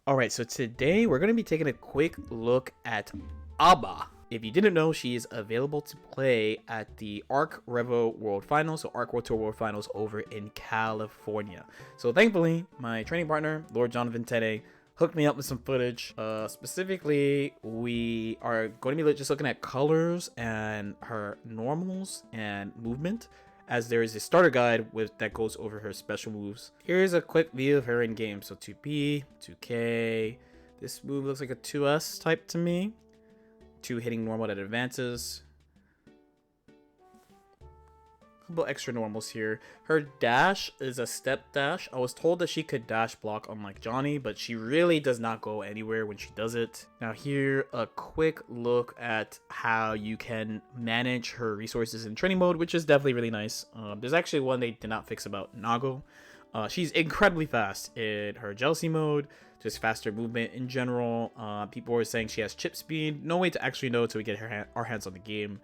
Alright, so today we're going to be taking a quick look at A.B.A. If you didn't know, she is available to play at the Arc Revo World Finals, so Arc World Tour World Finals over in California. So thankfully, my training partner, Lord Jonathan Tene, hooked me up with some footage. Specifically, we are going to be just looking at colors and her normals and movement, as there is a starter guide that goes over her special moves. Here's a quick view of her in game. So 2P, 2K. This move looks like a 2S type to me. 2 hitting normal that advances. A couple extra normals here. Her dash is a step dash. I was told that she could dash block unlike Johnny, but she really does not go anywhere when she does it. Now here, a quick look at how you can manage her resources in training mode, which is definitely really nice. There's actually one they did not fix about Nago. She's incredibly fast in her jealousy mode, just faster movement in general. People were saying she has chip speed. No way to actually know until we get our hands on the game.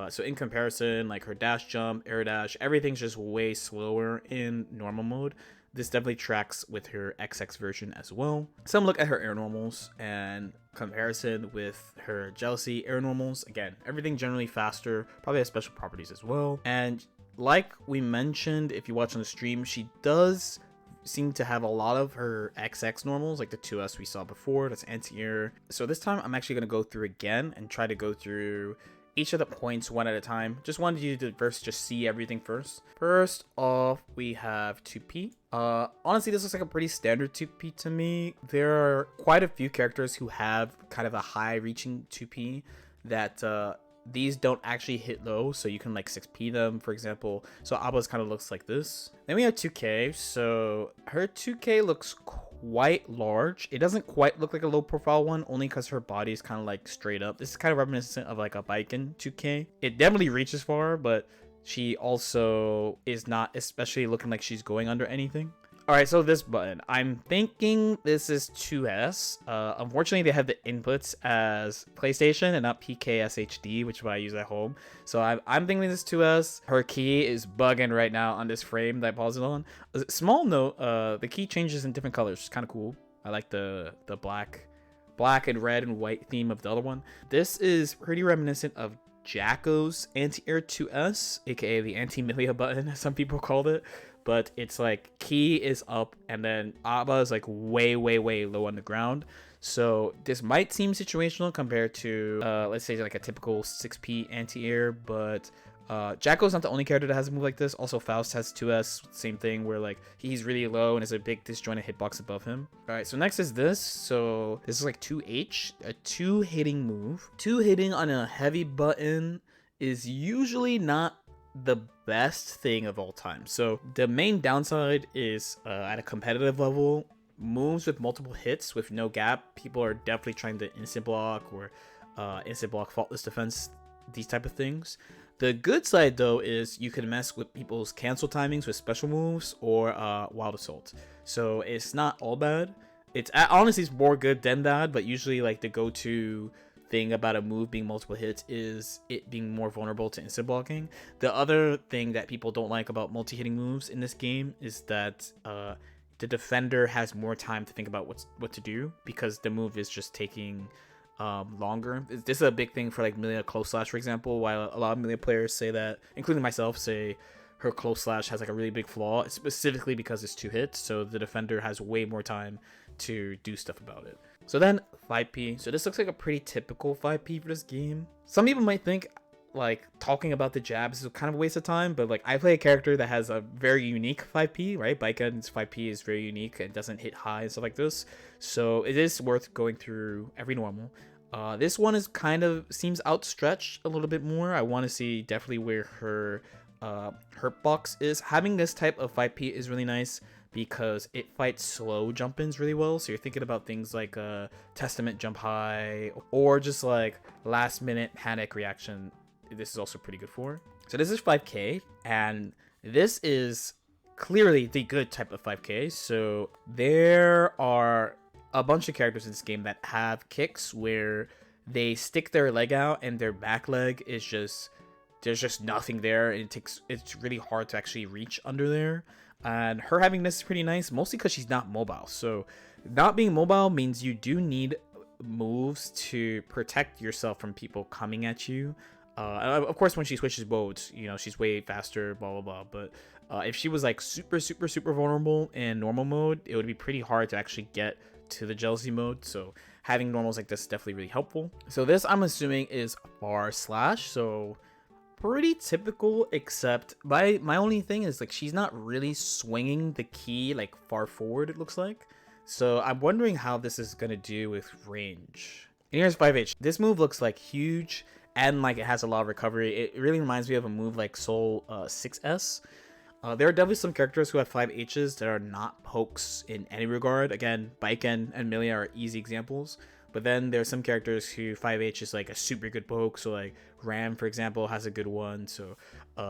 So in comparison, like her dash jump, air dash, everything's just way slower in normal mode. This definitely tracks with her XX version as well. Some look at her air normals and comparison with her jealousy air normals. Again, everything generally faster, probably has special properties as well. And like we mentioned, if you watch on the stream, she does seem to have a lot of her XX normals, like the 2S we saw before. That's anti-air. So this time I'm actually going to go through again and try to go through each of the points one at a time. Just wanted you to first just see everything first. First off, we have 2P. Honestly, this looks like a pretty standard 2P to me. There are quite a few characters who have kind of a high reaching 2P that these don't actually hit low, so you can like 6P them, for example. So A.B.A's kind of looks like this. Then we have 2K. So her 2K looks quite large. It doesn't quite look like a low profile one, only because her body is kind of like straight up. This is kind of reminiscent of like a Baiken 2K. It definitely reaches far, but she also is not especially looking like she's going under anything. All right, so this button, I'm thinking this is 2S. Unfortunately, they have the inputs as PlayStation and not PKSHD, which is what I use at home. So I'm thinking this is 2S. Her key is bugging right now on this frame that I paused it on. Small note, the key changes in different colors. It's kind of cool. I like the black and red and white theme of the other one. This is pretty reminiscent of Jacko's anti-air 2S, aka the anti-Milia button, as some people called it. But it's like key is up and then A.B.A is like way low on the ground. So this might seem situational compared to let's say like a typical 6P anti-air, but Jacko's not the only character that has a move like this. Also Faust has 2S, same thing, where like he's really low and there's a big disjointed hitbox above him. All right, so next is this. So this is like 2H, a 2 hitting move. 2 hitting on a heavy button is usually not the best thing of all time. So the main downside is at a competitive level, moves with multiple hits with no gap, people are definitely trying to instant block or instant block faultless defense, these type of things. The good side though is you can mess with people's cancel timings with special moves or wild assault. So it's not all bad. It's honestly it's more good than bad, but usually like the go-to thing about a move being multiple hits is it being more vulnerable to instant blocking. The other thing that people don't like about multi-hitting moves in this game is that the defender has more time to think about what to do, because the move is just taking longer. This is a big thing for like Milia close slash, for example. While a lot of Milia players say that, including myself, say her close slash has like a really big flaw, specifically because it's 2 hits, so the defender has way more time to do stuff about it. So then 5P. So this looks like a pretty typical 5P for this game. Some people might think like talking about the jabs is kind of a waste of time, but like I play a character that has a very unique 5P, right? Baiken's 5P is very unique and doesn't hit high and stuff like this. So it is worth going through every normal. This one is kind of seems outstretched a little bit more. I want to see definitely where her hurt box is. Having this type of 5P is really nice because it fights slow jump-ins really well. So you're thinking about things like Testament jump high or just like last minute panic reaction. This is also pretty good for. So this is 5K, and this is clearly the good type of 5K. So there are a bunch of characters in this game that have kicks where they stick their leg out and their back leg is just, there's just nothing there, and it's really hard to actually reach under there. And her having this is pretty nice, mostly because she's not mobile. So Not being mobile means you do need moves to protect yourself from people coming at you. Of course, when she switches modes, you know, she's way faster, blah, blah, blah. But if she was like super vulnerable in normal mode, it would be pretty hard to actually get to the jealousy mode. So having normals like this is definitely really helpful. So this, I'm assuming, is bar slash. So pretty typical, except my only thing is like she's not really swinging the key like far forward, it looks like. So I'm wondering how this is gonna do with range. And here's 5H. This move looks like huge and like it has a lot of recovery. It really reminds me of a move like Soul 6S. There are definitely some characters who have 5Hs that are not pokes in any regard. Again, Baiken and Milia are easy examples. But then there's some characters who 5H is like a super good poke. So like Ram, for example, has a good one. So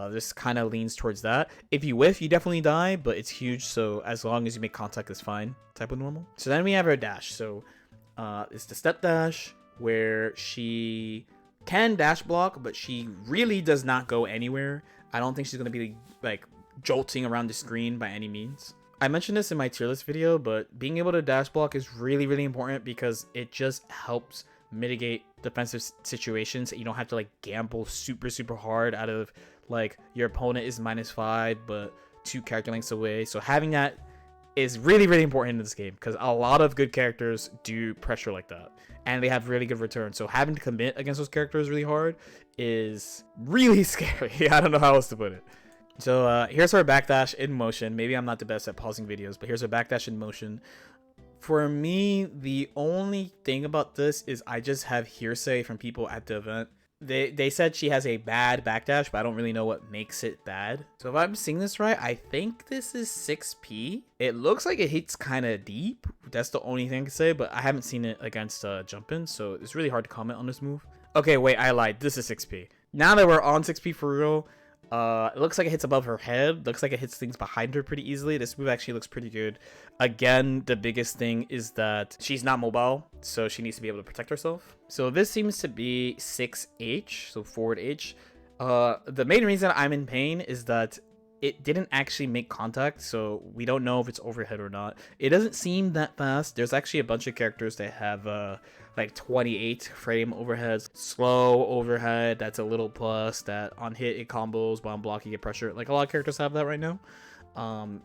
this kind of leans towards that. If you whiff, you definitely die, but it's huge. So as long as you make contact, it's fine type of normal. So then we have her dash. So it's the step dash where she can dash block, but she really does not go anywhere. I don't think she's going to be like jolting around the screen by any means. I mentioned this in my tier list video, but being able to dash block is really important because it just helps mitigate defensive situations. You don't have to like gamble super hard out of like your opponent is -5 but 2 character lengths away. So having that is really important in this game because a lot of good characters do pressure like that and they have really good returns. So having to commit against those characters really hard is really scary. I don't know how else to put it. So here's her backdash in motion. Maybe I'm not the best at pausing videos, but here's her backdash in motion. For me, the only thing about this is I just have hearsay from people at the event. They said she has a bad backdash, but I don't really know what makes it bad. So if I'm seeing this right, I think this is 6P. It looks like it hits kind of deep. That's the only thing I can say, but I haven't seen it against Jumpin', so it's really hard to comment on this move. Okay, wait, I lied. This is 6P. Now that we're on 6P for real, it looks like it hits above her head. Looks like it hits things behind her pretty easily. This move actually looks pretty good. Again, the biggest thing is that she's not mobile, so she needs to be able to protect herself. So this seems to be 6H, so forward H. The main reason I'm in pain is that it didn't actually make contact, so we don't know if it's overhead or not. It doesn't seem that fast. There's actually a bunch of characters that have like 28 frame overheads, slow overhead, that's a little plus, that on hit it combos, bomb block, you get pressure. Like a lot of characters have that right now.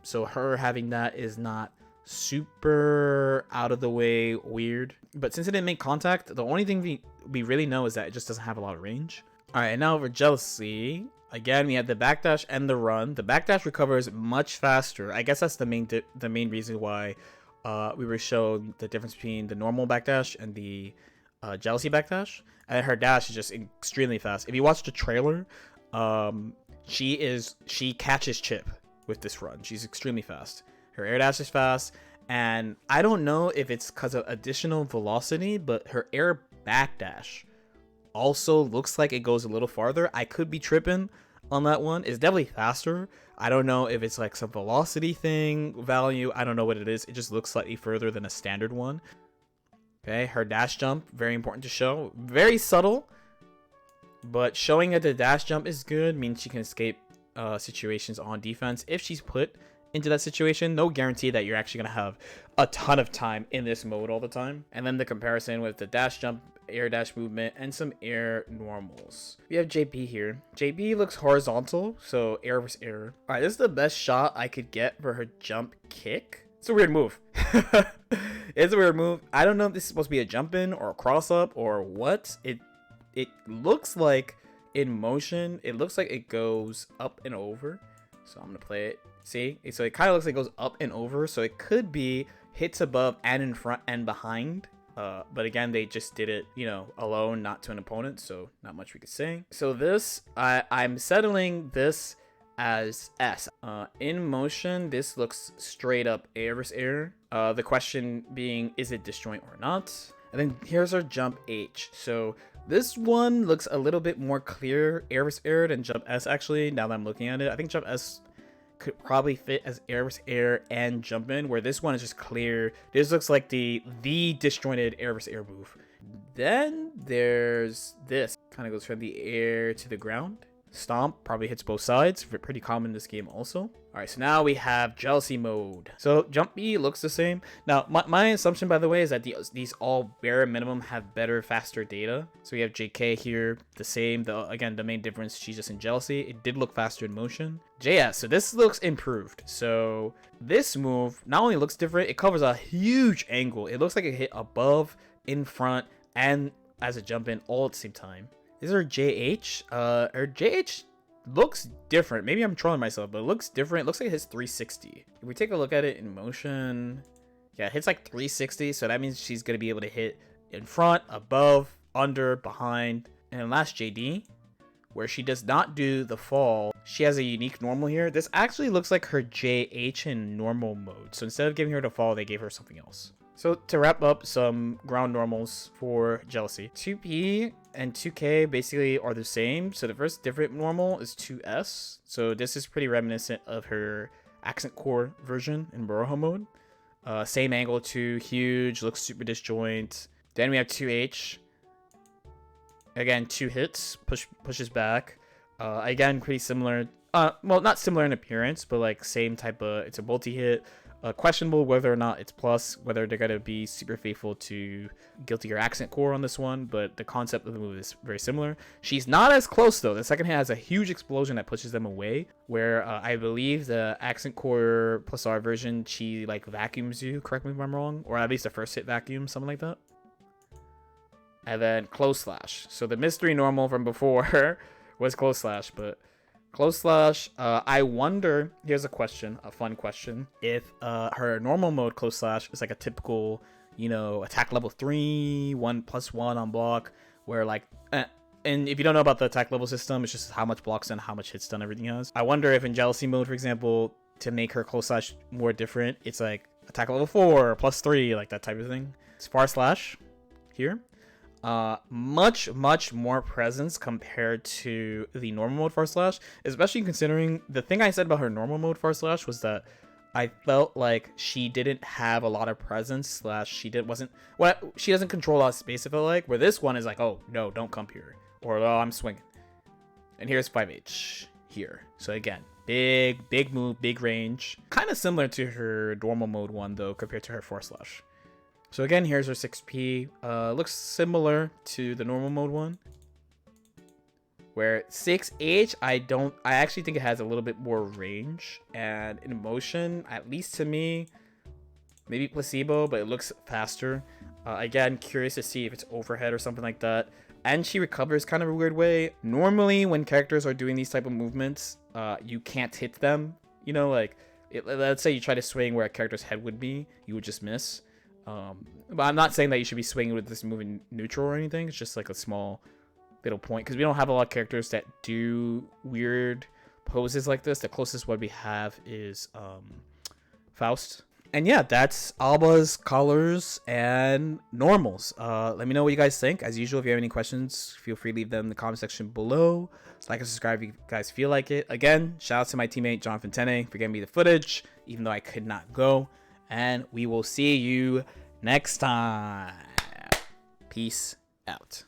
So her having that is not super out of the way weird. But since it didn't make contact, the only thing we really know is that it just doesn't have a lot of range. Alright, and now over jealousy. Again, we have the backdash and the run. The backdash recovers much faster. I guess that's the main reason why we were shown the difference between the normal backdash and the jealousy backdash. And her dash is just extremely fast. If you watch the trailer, she catches Chip with this run. She's extremely fast. Her air dash is fast, and I don't know if it's because of additional velocity, but her air backdash also looks like it goes a little farther. I could be tripping on that one. It's definitely faster. I don't know if it's like some velocity thing value. I don't know what it is. It just looks slightly further than a standard one. Okay, her dash jump, very important to show. Very subtle, but showing that the dash jump is good means she can escape situations on defense if she's put into that situation. No guarantee that you're actually going to have a ton of time in this mode all the time. And then the comparison with the dash jump, air dash movement, and some air normals. We have JP here. JP looks horizontal, so air versus air. All right, this is the best shot I could get for her jump kick. It's a weird move. It's a weird move. I don't know if this is supposed to be a jump in or a cross up or what. It looks like in motion, it looks like it goes up and over. So I'm gonna play it. See, so it kind of looks like it goes up and over. So it could be hits above and in front and behind. But again, they just did it, you know, alone, not to an opponent, so not much we could say. So this, I'm settling this as S. In motion, this looks straight up air versus air. The question being, is it disjoint or not? And then here's our jump H. So this one looks a little bit more clear air versus air than jump S actually, now that I'm looking at it. I think jump S could probably fit as air versus air and jump in, where this one is just clear. This looks like the disjointed air versus air move. Then there's this, kind of goes from the air to the ground. Stomp probably hits both sides, pretty common in this game also. All right, so now we have jealousy mode. So jump B looks the same. Now, my assumption, by the way, is that these all bare minimum have better, faster data. So we have JK here, the same. Again, the main difference, she's just in jealousy. It did look faster in motion. JS, so this looks improved. So this move not only looks different, it covers a huge angle. It looks like it hit above, in front, and as a jump in all at the same time. Is her JH? Her JH looks different. Maybe I'm trolling myself, but it looks different. It looks like it hits 360. If we take a look at it in motion, yeah, it hits like 360. So that means she's going to be able to hit in front, above, under, behind. And then last JD, where she does not do the fall, she has a unique normal here. This actually looks like her JH in normal mode. So instead of giving her the fall, they gave her something else. So to wrap up some ground normals for jealousy, 2P and 2K basically are the same. So the first different normal is 2S. So this is pretty reminiscent of her accent core version in Borough mode. Same angle, too, huge, looks super disjoint. Then we have 2H. Again, 2 hits, pushes back. Again, pretty similar. Well, not similar in appearance, but like same type of, it's a multi-hit. Questionable whether or not it's plus, whether they're going to be super faithful to Guilty Gear accent core on this one, but the concept of the move is very similar. She's not as close though. The second hit has a huge explosion that pushes them away, where I believe the accent core plus R version, she like vacuums you, correct me if I'm wrong, or at least the first hit vacuum, something like that. And then close slash. So the mystery normal from before was close slash, but close slash, I wonder, here's a question, a fun question. If her normal mode close slash is like a typical, you know, attack level 3, 1+1 on block, where like, and if you don't know about the attack level system, it's just how much blocks and how much hits done everything has. I wonder if in jealousy mode, for example, to make her close slash more different, it's like attack level 4, +3, like that type of thing. It's far slash here. Much more presence compared to the normal mode far slash, especially considering the thing I said about her normal mode far slash was that I felt like she didn't have a lot of presence slash she doesn't control a lot of space. I felt like where this one is like, oh no, don't come here, or oh, I'm swinging. And here's 5H here. So again, big move, big range, kind of similar to her normal mode one though compared to her far slash. So again, here's her 6P. Looks similar to the normal mode one. Where 6H, I actually think it has a little bit more range. And in motion, at least to me, maybe placebo, but it looks faster. Again, curious to see if it's overhead or something like that. And she recovers kind of a weird way. Normally, when characters are doing these type of movements, you can't hit them. You know, like, let's say you try to swing where a character's head would be, you would just miss. But I'm not saying that you should be swinging with this move in neutral or anything. It's just like a small little point because we don't have a lot of characters that do weird poses like this. The closest one we have is Faust. And yeah, that's A.B.A's colors and normals. Let me know what you guys think. As usual, if you have any questions, feel free to leave them in the comment section below. Like and subscribe if you guys feel like it. Again, shout out to my teammate John Fontene for getting me the footage, even though I could not go. And we will see you next time. Peace out.